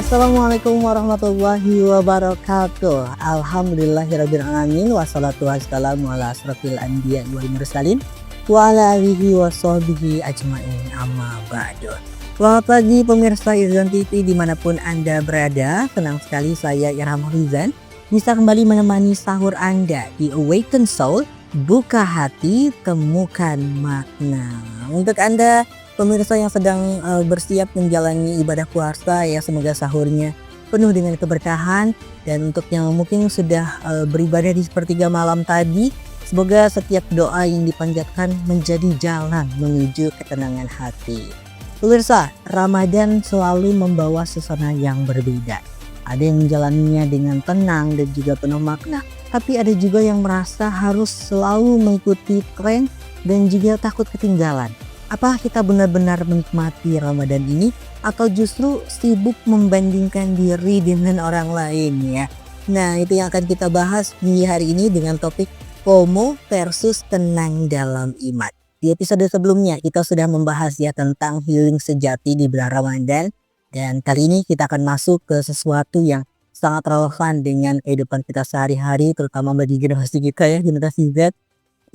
Assalamualaikum warahmatullahi wabarakatuh. Alhamdulillahirrabbilalamin. Wassalatu wassalamu ala asrafil anbiya wal mursalin wa ala alihi wa sahbihi ajma'in, amma ba'du. Selamat pagi pemirsa Irzan TV dimanapun Anda berada. Senang sekali saya Irham Rizan bisa kembali menemani sahur Anda di Awaken Soul, buka hati, temukan makna. Untuk Anda pemirsa yang sedang bersiap menjalani ibadah puasa, ya semoga sahurnya penuh dengan keberkahan. Dan untuk yang mungkin sudah beribadah di sepertiga malam tadi, semoga setiap doa yang dipanjatkan menjadi jalan menuju ketenangan hati. Pemirsa, Ramadan selalu membawa suasana yang berbeda. Ada yang menjalaninya dengan tenang dan juga penuh makna, tapi ada juga yang merasa harus selalu mengikuti tren dan juga takut ketinggalan. Apakah kita benar-benar menikmati Ramadan ini atau justru sibuk membandingkan diri dengan orang lain ya? Nah, itu yang akan kita bahas di hari ini dengan topik FOMO versus tenang dalam iman. Di episode sebelumnya kita sudah membahas ya tentang healing sejati di bulan Ramadan, dan kali ini kita akan masuk ke sesuatu yang sangat relevan dengan kehidupan kita sehari-hari, terutama bagi generasi kita ya, generasi Z.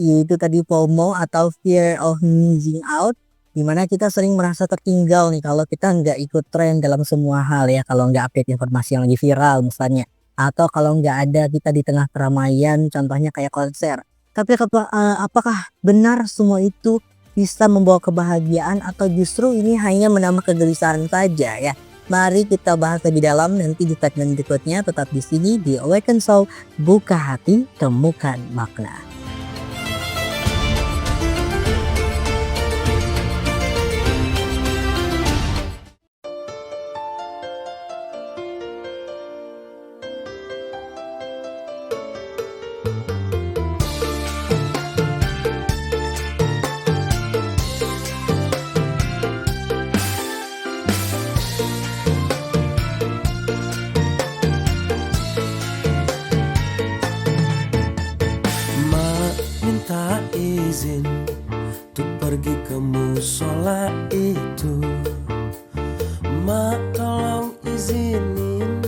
Yaitu tadi FOMO atau fear of missing out, dimana kita sering merasa tertinggal nih kalau kita nggak ikut tren dalam semua hal ya, kalau nggak update informasi yang lagi viral misalnya, atau kalau nggak ada kita di tengah keramaian, contohnya kayak konser. Tapi apakah benar semua itu bisa membawa kebahagiaan atau justru ini hanya menambah kegelisahan saja ya? Mari kita bahas lebih dalam nanti di segmen berikutnya. Tetap di sini di Awaken Soul, buka hati, temukan makna. Izin untuk pergi ke musola itu, Mak tolong izinin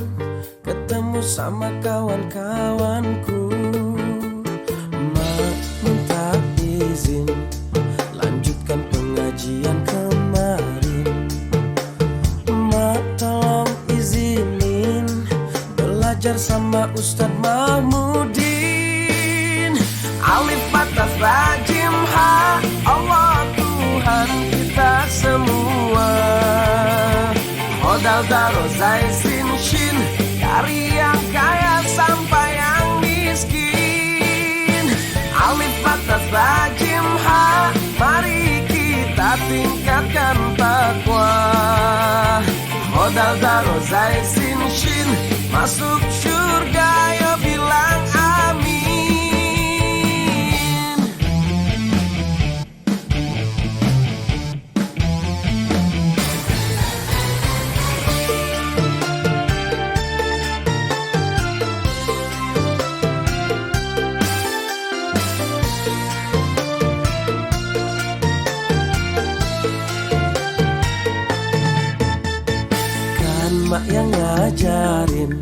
ketemu sama kawan-kawanku. Mak minta izin lanjutkan pengajian kemarin. Mak tolong izinin belajar sama Ustadz Mahmudin. Alif batas rajim ha, Allah Tuhan kita semua. Modal daro zai sin shin, dari yang kaya sampai yang miskin. Alif batas rajim ha, mari kita tingkatkan takwa. Modal daro zai sin shin, masuk surga yo bilang amin. Mak yang ngajarin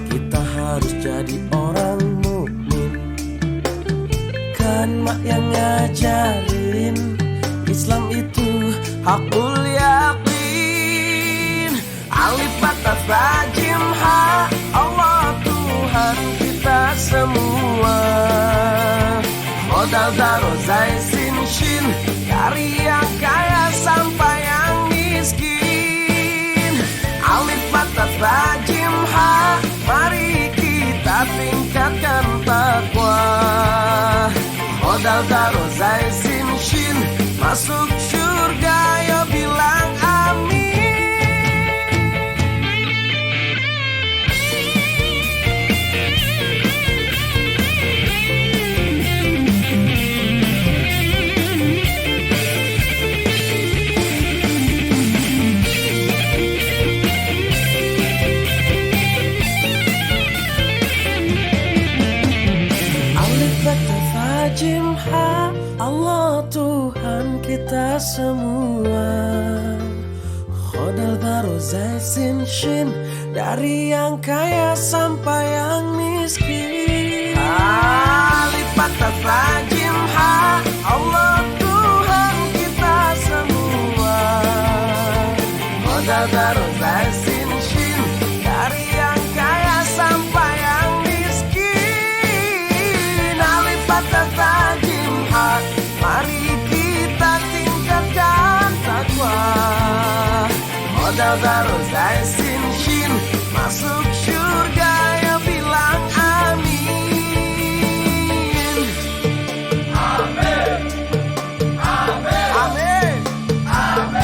kita harus jadi orang mukmin. Kan mak yang ngajarin Islam itu hakul yakin. Alif batas rajim ha, Allah Tuhan kita semua. Modal daro zai sin shin, dari yang kaya sampai yang miskin. Alif batas rajim ha, mari kita tingkatkan takwa. Modal daro zai sin shin, masuk surga yo bilang amin. Jimha, Allah Tuhan kita semua. Khodal baru Zai Sin Shin, dari yang kaya sampai yang miskin. Alif Bata Ta Jim Ha, Allah Tuhan kita semua. Modal baru Zai Sin Shin, dari yang kaya sampai yang miskin. Alif Bata Ta Jim Ha, mari kita tingkatkan takwa. Modal baru Zai Sin Shin, masuk surga ya bilang amin. Amin. Amin. Amin.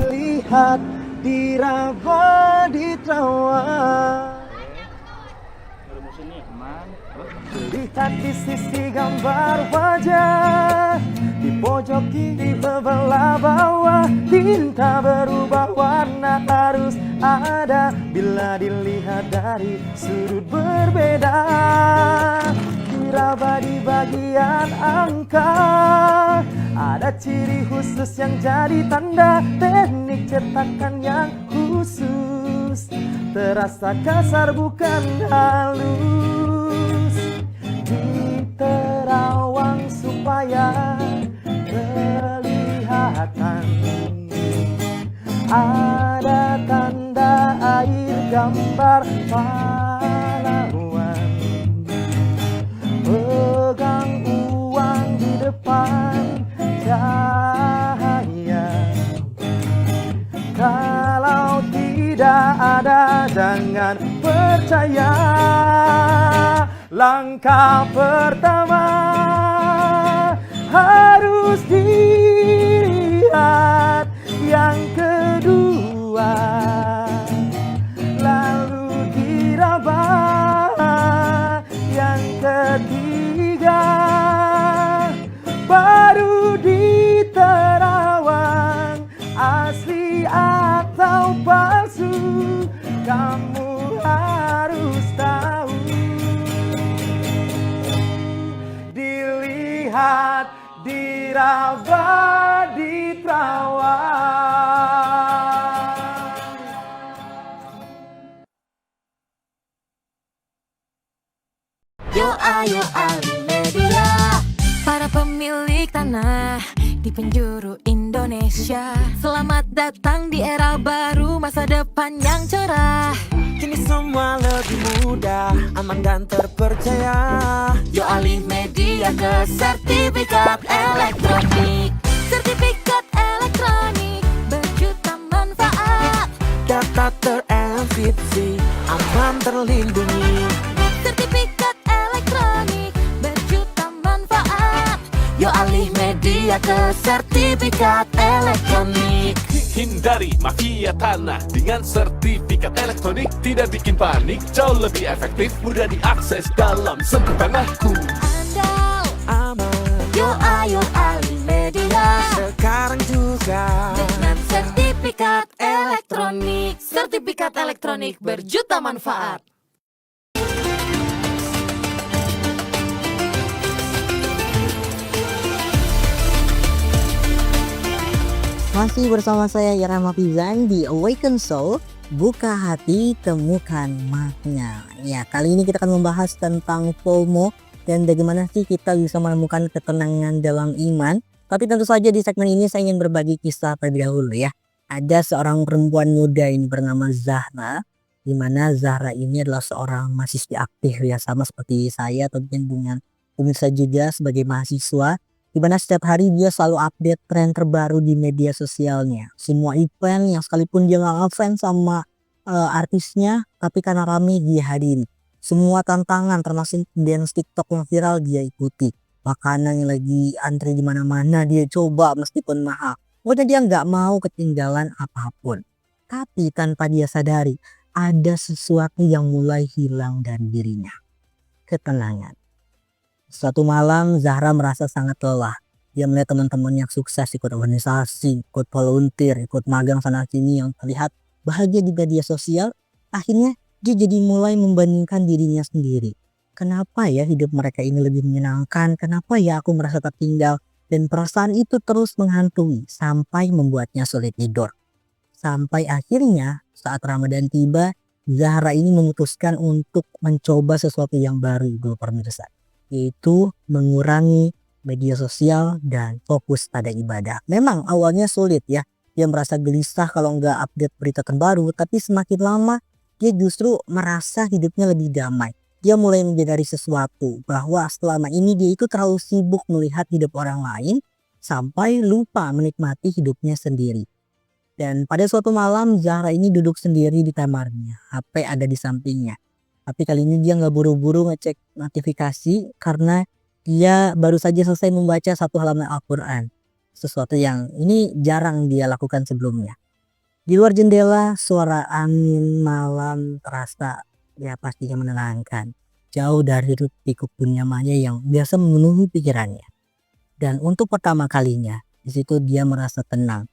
Lihat diraba di terawan, lihat di sisi gambar wajah, di pojok kiri sebelah bawah, tinta berubah warna harus ada bila dilihat dari sudut berbeda. Diraba di bagian angka, ada ciri khusus yang jadi tanda, teknik cetakan yang khusus, terasa kasar bukan halus. Diterawang supaya kelihatan, ada tanda air gambar pahlawan. Pegang uang di depan cahaya, kalau tidak ada jangan percaya. Langkah pertama harus dilihat, yang kedua lalu diraba, yang ketiga baru diterawang asli atau palsu. Kamu harus tahu, dilihat, diraba, diterawang. Yo ayo Ali Media, para pemilik tanah di penjuru Indonesia. Selamat datang di era baru, masa depan yang cerah. Kini semua lebih mudah, aman dan terpercaya. Yo Alih Media ke sertifikat elektronik. Sertifikat elektronik berjuta manfaat. Data terenkripsi, aman terlindungi. Sertifikat elektronik berjuta manfaat. Yo Alih Media ke sertifikat elektronik. Hindari mafia tanah dengan sertifikat elektronik. Tidak bikin panik, jauh lebih efektif, mudah diakses dalam sentuh tanganku. Andal, Aman, yo ayo Alih Media sekarang juga. dengan sertifikat elektronik. Sertifikat elektronik berjuta manfaat. Masih bersama saya Irama Pizan di Awaken Soul, buka hati, temukan makna. Ya, kali ini kita akan membahas tentang FOMO dan bagaimana sih kita bisa menemukan ketenangan dalam iman. Tapi tentu saja di segmen ini saya ingin berbagi kisah terlebih dahulu ya. Ada seorang perempuan muda ini bernama Zahra, di mana Zahra ini adalah seorang mahasiswi aktif ya, sama seperti saya atau mungkin dengan pemirsa juga sebagai mahasiswa. Di mana setiap hari dia selalu update tren terbaru di media sosialnya. Semua event yang sekalipun dia nggak ngefans sama artisnya, tapi karena rame dia hadirin. Semua tantangan termasuk dance TikTok yang viral dia ikuti. Makanan yang lagi antri di mana-mana dia coba meskipun mahal. Pokoknya dia nggak mau ketinggalan apapun. Tapi tanpa dia sadari, ada sesuatu yang mulai hilang dari dirinya. Ketenangan. Suatu malam Zahra merasa sangat lelah. Dia melihat teman-teman yang sukses ikut organisasi, ikut volunteer, ikut magang sana sini yang terlihat bahagia di media sosial. Akhirnya dia jadi mulai membandingkan dirinya sendiri. Kenapa ya hidup mereka ini lebih menyenangkan? Kenapa ya aku merasa tertinggal? Dan perasaan itu terus menghantui sampai membuatnya sulit tidur. Sampai akhirnya saat Ramadan tiba, Zahra ini memutuskan untuk mencoba sesuatu yang baru ibu pemirsa. Yaitu mengurangi media sosial dan fokus pada ibadah. Memang awalnya sulit ya. Dia merasa gelisah kalau nggak update berita terbaru. Tapi semakin lama dia justru merasa hidupnya lebih damai. Dia mulai menyadari sesuatu bahwa selama ini dia itu terlalu sibuk melihat hidup orang lain sampai lupa menikmati hidupnya sendiri. Dan pada suatu malam Zahra ini duduk sendiri di kamarnya, HP ada di sampingnya. Tapi kali ini dia nggak buru-buru ngecek notifikasi karena dia baru saja selesai membaca satu halaman Al-Quran. Sesuatu yang ini jarang dia lakukan sebelumnya. Di luar jendela suara angin malam terasa ya pastinya menenangkan. Jauh dari pikuk dunia maya yang biasa memenuhi pikirannya. Dan untuk pertama kalinya di situ dia merasa tenang.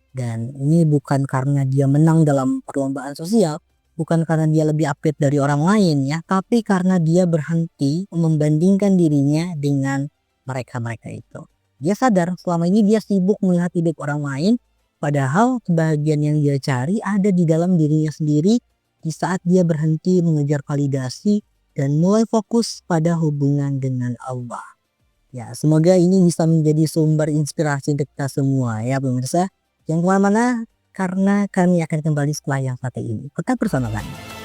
Dan ini bukan karena dia menang dalam perlombaan sosial, bukan karena dia lebih update dari orang lain ya, tapi karena dia berhenti membandingkan dirinya dengan mereka-mereka itu. Dia sadar selama ini dia sibuk melihat hidup orang lain, padahal kebahagiaan yang dia cari ada di dalam dirinya sendiri di saat dia berhenti mengejar validasi dan mulai fokus pada hubungan dengan Allah. Ya, semoga ini bisa menjadi sumber inspirasi untuk kita semua ya pemirsa. Yang kemana-mana karena kami akan kembali setelah yang satu ini. Tetap bersama kami.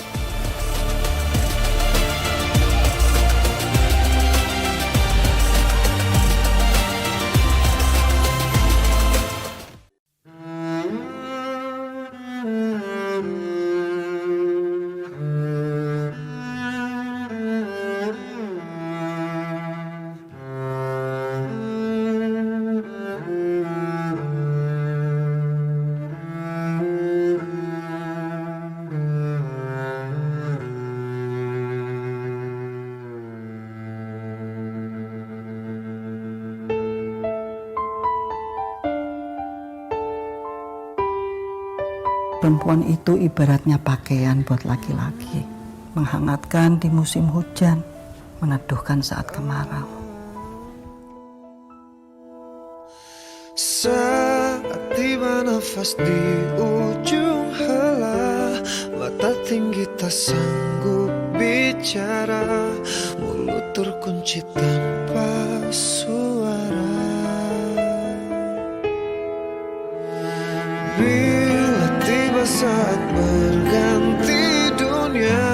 Perempuan itu ibaratnya pakaian buat laki-laki, menghangatkan di musim hujan, meneduhkan saat kemarau. Saat tiba nafas di ujung helah, mata tinggi tak sanggup bicara, mulut terkunci tanpa suara. Bila tiba saat berganti dunia,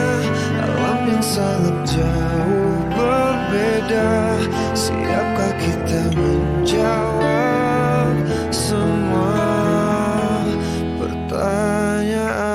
alam yang sangat jauh berbeda, siapkah kita menjawab semua pertanyaan?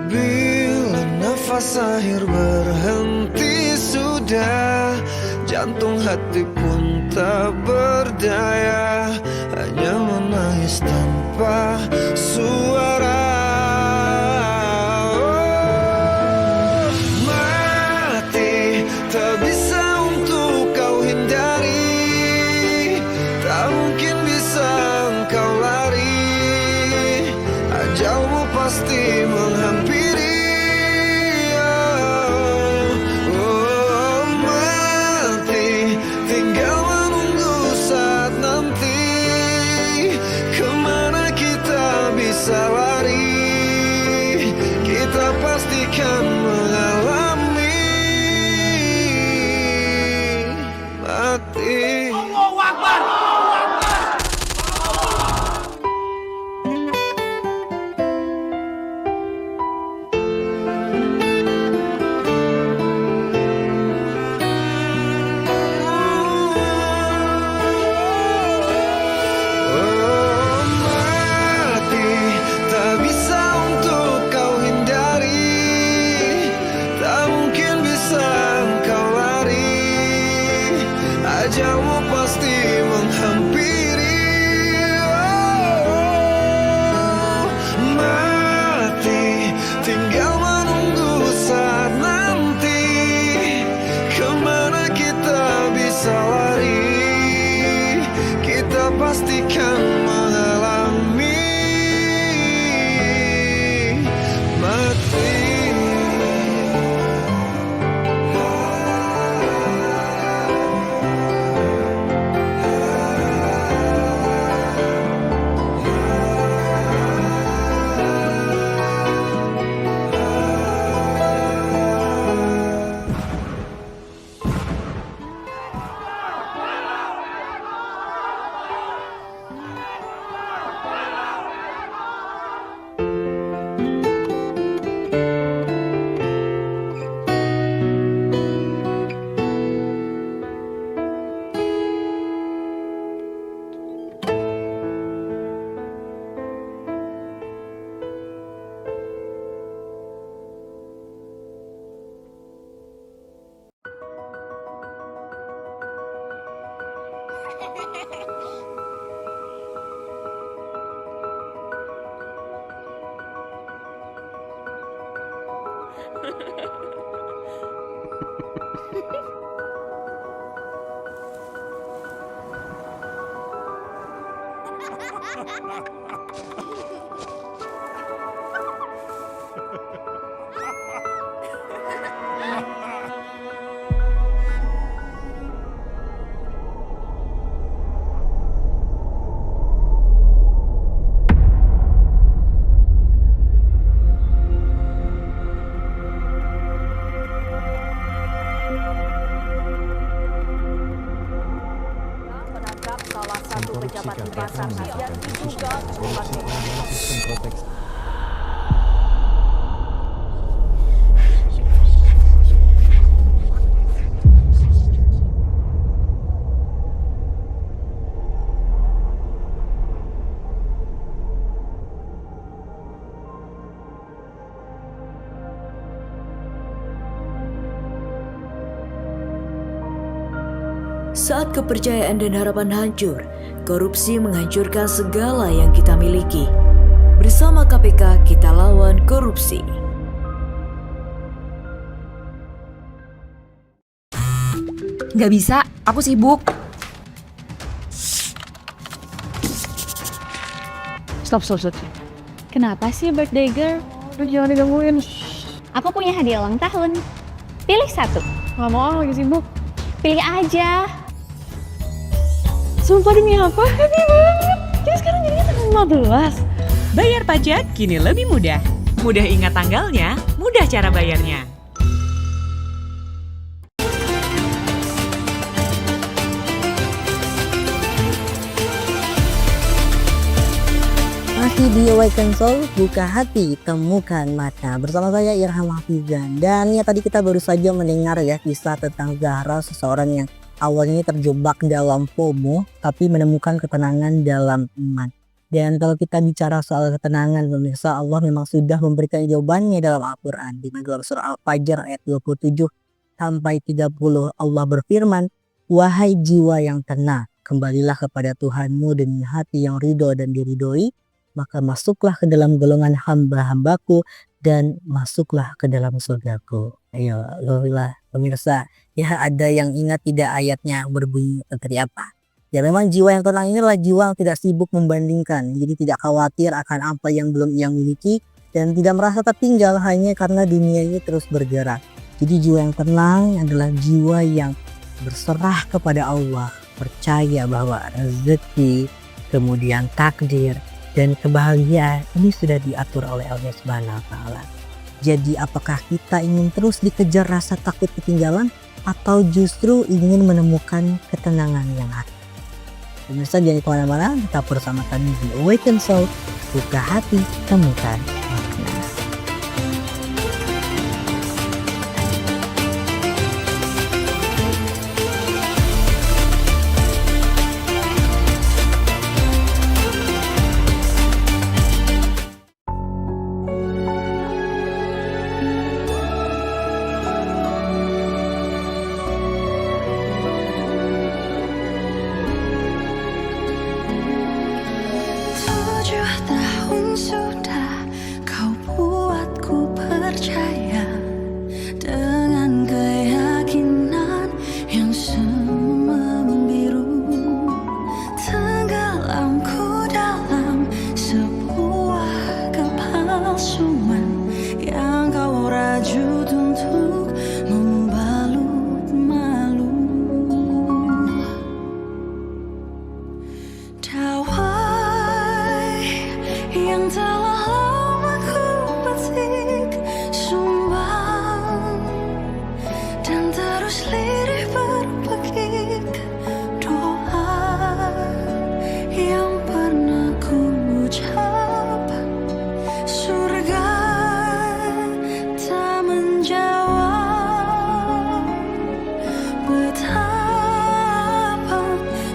Bila nafas akhir berhenti sudah, jantung hati pun tak berdaya, hanya menangis tanpa suara. Oh, mati tak bisa untuk kau hindari, tak mungkin bisa engkau lari, ajalmu pasti menghampiri. Lari, kita pastikan mengalami mati. menangkap salah satu pejabat di Basarnas yang diduga memakai Saat kepercayaan dan harapan hancur, korupsi menghancurkan segala yang kita miliki. Bersama KPK, kita lawan korupsi. Nggak bisa, aku sibuk. Stop. Kenapa sih birthday girl? Aduh, jangan digangguin. Aku punya hadiah ulang tahun. Pilih satu. Nggak mau, lagi sibuk. Pilih aja. Sumpah demi apa? Happy banget. Jadi sekarang jadinya tanggal 15. Bayar pajak kini lebih mudah. Mudah ingat tanggalnya, mudah cara bayarnya. Masih di Awaken Soul, buka hati, temukan mata. Bersama saya Irham Hafizan. Dan ya tadi kita baru saja mendengar ya kisah tentang Zahra, seseorang yang awalnya terjebak dalam FOMO tapi menemukan ketenangan dalam iman. Dan kalau kita bicara soal ketenangan, pemirsa, Allah memang sudah memberikan jawabannya dalam Al-Quran. Di dalam surah Al-Fajr ayat 27 sampai 30 Allah berfirman, "Wahai jiwa yang tenang, kembalilah kepada Tuhanmu dengan hati yang ridho dan diridhoi, maka masuklah ke dalam golongan hamba-hambaku dan masuklah ke dalam surgaku." Ayo, alhamdulillah pemirsa. Ya, ada yang ingat tidak ayatnya berbunyi seperti apa? Ya, memang jiwa yang tenang ini adalah jiwa yang tidak sibuk membandingkan. Jadi tidak khawatir akan apa yang belum ia miliki dan tidak merasa tertinggal hanya karena dunia ini terus bergerak. Jadi jiwa yang tenang adalah jiwa yang berserah kepada Allah, percaya bahwa rezeki, kemudian takdir, dan kebahagiaan ini sudah diatur oleh Allah Subhanahu wa Ta'ala. Jadi apakah kita ingin terus dikejar rasa takut ketinggalan atau justru ingin menemukan ketenangan yang hati? Pemirsa, jangan kemana-mana, tetap bersama kami di Awaken Soul, buka hati, temukan makna.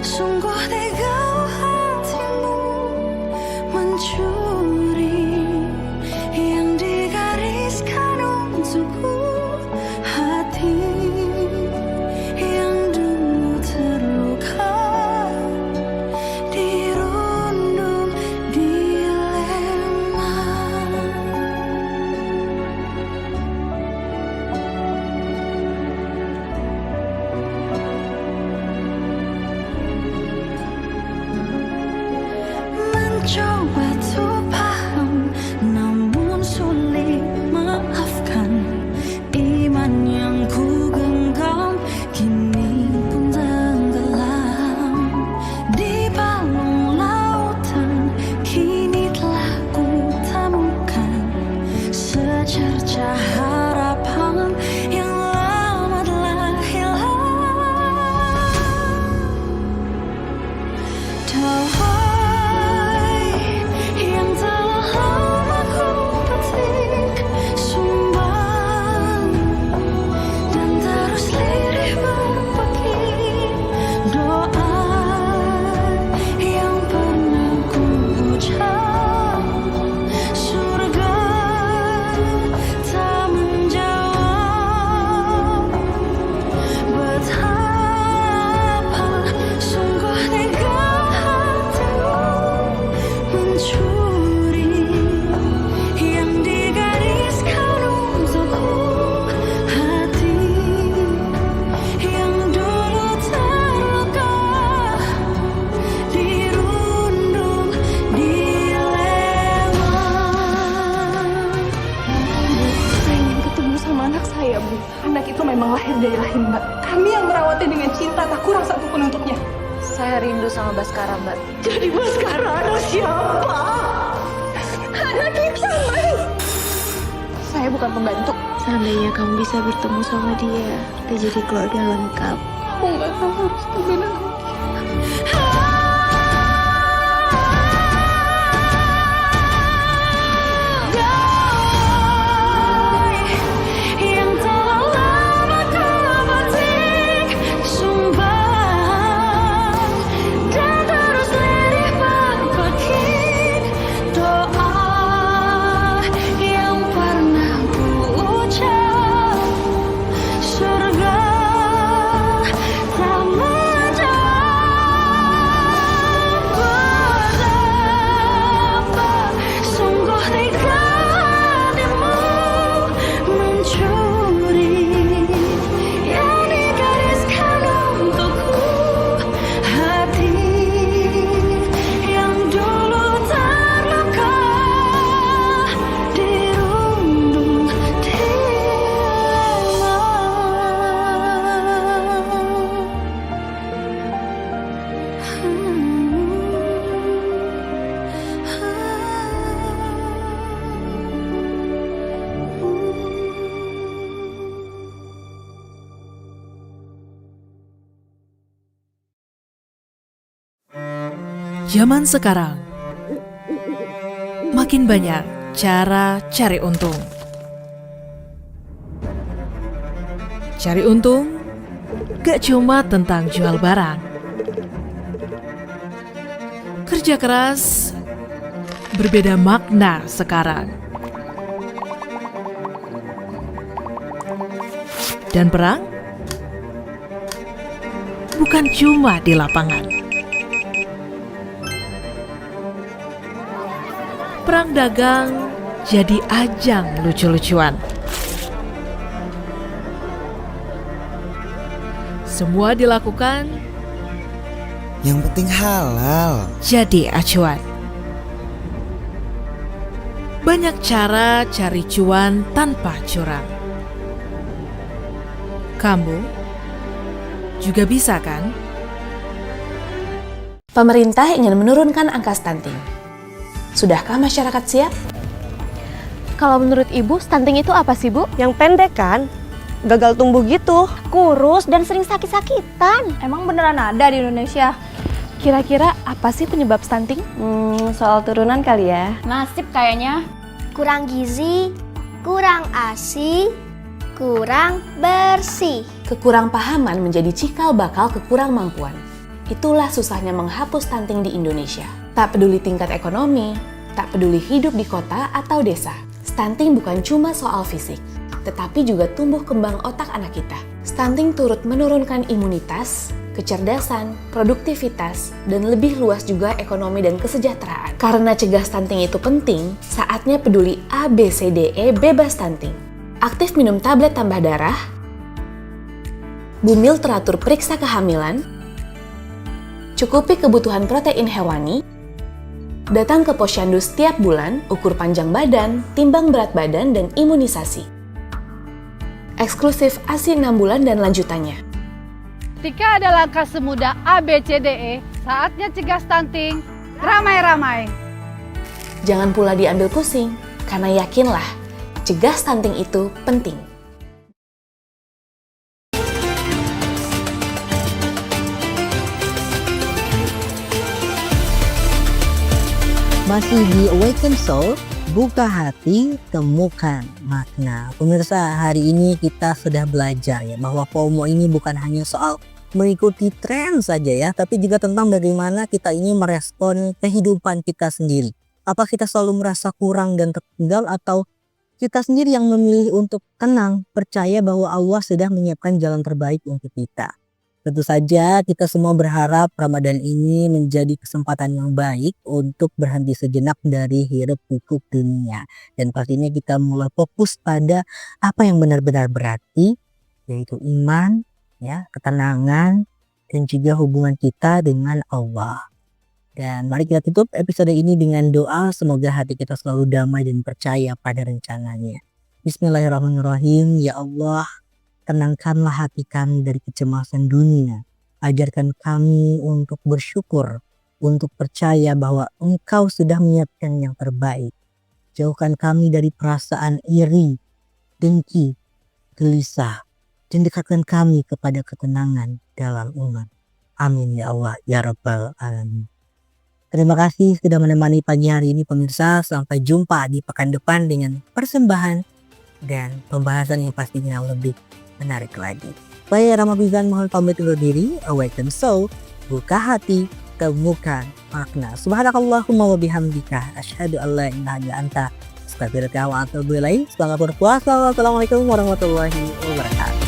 Sungguh tega hatimu mencuri mencerca harapan yang lama telah hilang. Doai yang telah lama ku petik, sumbang dan terus lirih berbagi. Doa yang pernah ku ucap, surga tak menjawab. Betapa sungguh tega hatimu mencuri yang digariskan untukku. Hati yang dulu terluka, dirundung, dilema. Saya ingin ketemu sama anak saya, Bu. Anak itu memang lahir dari rahim Mbak. Kami yang merawatnya dengan cinta, tak kurang satupun untuknya. Saya rindu sama Baskara, Mbak. Jadi Baskara anak siapa? Anak kita, Mbak. Saya bukan pembantu. Seandainya kamu bisa bertemu sama dia, kita jadi keluarga lengkap. Aku nggak tahu harus kemana lagi. Yang telah lama kau petik, sumbang dan terus lirih berbagi. Doa yang pernah ku ucap, surga tak menjawab. Betapa sungguh tega hatimu mencuri yang digariskan untukku. Hati yang dulu terluka, dirundung Zaman sekarang, makin banyak cara cari untung. Cari untung gak cuma tentang jual barang. Kerja keras berbeda makna sekarang. Dan perang bukan cuma di lapangan. Perang dagang jadi ajang lucu-lucuan. Semua dilakukan yang penting halal. Jadi acuan. Banyak cara cari cuan tanpa curang. Kamu juga bisa kan? Pemerintah ingin menurunkan angka stunting. Sudahkah masyarakat siap? Kalau menurut Ibu, stunting itu apa sih, Bu? Yang pendek kan? Gagal tumbuh gitu. Kurus dan sering sakit-sakitan. Emang beneran ada di Indonesia? Kira-kira apa sih penyebab stunting? Soal turunan kali ya. Nasib kayaknya. Kurang gizi, kurang ASI, kurang bersih. Kekurangpahaman menjadi cikal bakal kekurangmampuan. Itulah susahnya menghapus stunting di Indonesia. Tak peduli tingkat ekonomi, tak peduli hidup di kota atau desa. Stunting bukan cuma soal fisik, tetapi juga tumbuh kembang otak anak kita. Stunting turut menurunkan imunitas, kecerdasan, produktivitas, dan lebih luas juga ekonomi dan kesejahteraan. Karena cegah stunting itu penting, saatnya peduli ABCDE bebas stunting. Aktif minum tablet tambah darah, Bumil teratur periksa kehamilan, cukupi kebutuhan protein hewani, datang ke posyandu setiap bulan, ukur panjang badan, timbang berat badan, dan imunisasi. Eksklusif ASI 6 bulan dan lanjutannya. Ketika ada langkah semudah ABCDE, saatnya cegah stunting, ramai-ramai. Jangan pula diambil pusing, karena yakinlah, Cegah stunting itu penting. Masih di Awaken Soul, buka hati, temukan makna. Pemirsa, hari ini kita sudah belajar ya bahwa FOMO ini bukan hanya soal mengikuti tren saja ya, tapi juga tentang bagaimana kita ini merespon kehidupan kita sendiri. Apa kita selalu merasa kurang dan tertinggal, atau kita sendiri yang memilih untuk tenang, percaya bahwa Allah sudah menyiapkan jalan terbaik untuk kita. Tentu saja kita semua berharap Ramadan ini menjadi kesempatan yang baik untuk berhenti sejenak dari hiruk pikuk dunia. Dan pastinya kita mulai fokus pada apa yang benar-benar berarti, yaitu iman, ya, ketenangan, dan juga hubungan kita dengan Allah. Dan mari kita tutup episode ini dengan doa, semoga hati kita selalu damai dan percaya pada rencananya. Bismillahirrahmanirrahim. Ya Allah, tenangkanlah hati kami dari kecemasan dunia. Ajarkan kami untuk bersyukur, untuk percaya bahwa Engkau sudah menyiapkan yang terbaik. Jauhkan kami dari perasaan iri, dengki, gelisah, dan dekatkan kami kepada ketenangan dalam iman. Amin ya Allah ya Rabbal Alamin. Terima kasih sudah menemani pagi hari ini pemirsa. Sampai jumpa di pekan depan dengan persembahan dan pembahasan yang pastinya lebih menarik lagi. Saya Rama Bizan mohon pamit undur diri. Awaken Soul, buka hati, temukan makna. Subhanakallahumma wa bihamdika asyhadu an la ilaha illa anta astaghfiruka wa atubu ilaik. Semangat berpuasa. Wassalamualaikum warahmatullahi wabarakatuh.